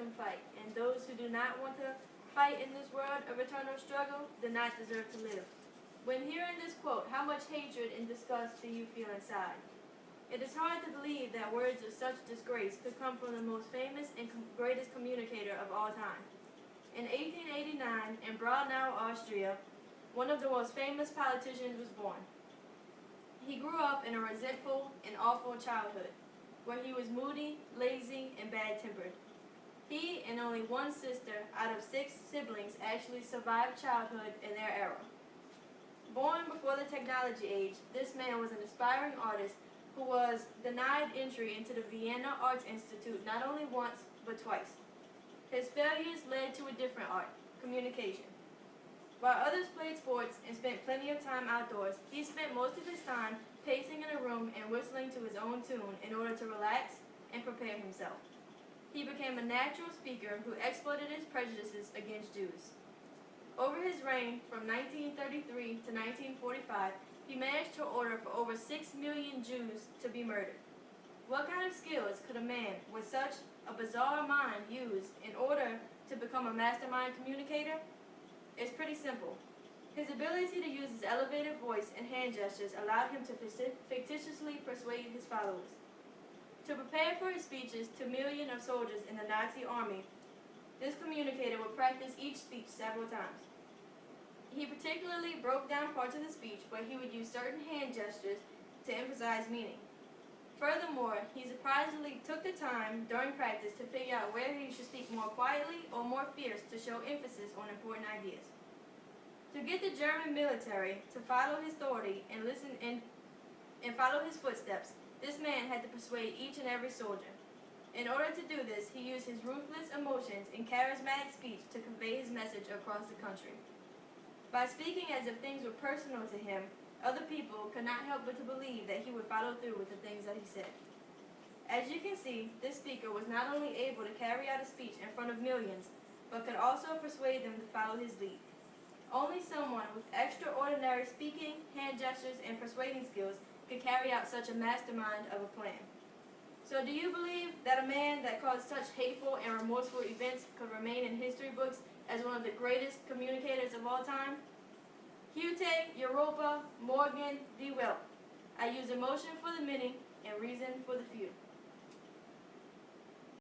can fight, and those who do not want to fight in this world of eternal struggle do not deserve to live. When hearing this quote, how much hatred and disgust do you feel inside? It is hard to believe that words of such disgrace could come from the most famous and greatest communicator of all time. In 1889, in Braunau, Austria, one of the most famous politicians was born. He grew up in a resentful and awful childhood, where he was moody, lazy, and bad-tempered. He and only one sister out of 6 siblings actually survived childhood in their era. Born before the technology age, this man was an aspiring artist who was denied entry into the Vienna Arts Institute not only once, but twice. His failures led to a different art, communication. While others played sports and spent plenty of time outdoors, he spent most of his time pacing in a room and whistling to his own tune in order to relax and prepare himself. He became a natural speaker who exploited his prejudices against Jews. Over his reign from 1933 to 1945, he managed to order for over 6 million Jews to be murdered. What kind of skills could a man with such a bizarre mind use in order to become a mastermind communicator? It's pretty simple. His ability to use his elevated voice and hand gestures allowed him to fictitiously persuade his followers. To prepare for his speeches to millions of soldiers in the Nazi army, this communicator would practice each speech several times. He particularly broke down parts of the speech where he would use certain hand gestures to emphasize meaning. Furthermore, he surprisingly took the time during practice to figure out whether he should speak more quietly or more fierce to show emphasis on important ideas. To get the German military to follow his authority and listen and follow his footsteps, this man had to persuade each and every soldier. In order to do this, he used his ruthless emotions and charismatic speech to convey his message across the country. By speaking as if things were personal to him, other people could not help but to believe that he would follow through with the things that he said. As you can see, this speaker was not only able to carry out a speech in front of millions, but could also persuade them to follow his lead. Only someone with extraordinary speaking, hand gestures, and persuading skills could carry out such a mastermind of a plan. So do you believe that a man that caused such hateful and remorseful events could remain in history books as one of the greatest communicators of all time? Hute, Europa, Morgan, D. Will. I use emotion for the many and reason for the few.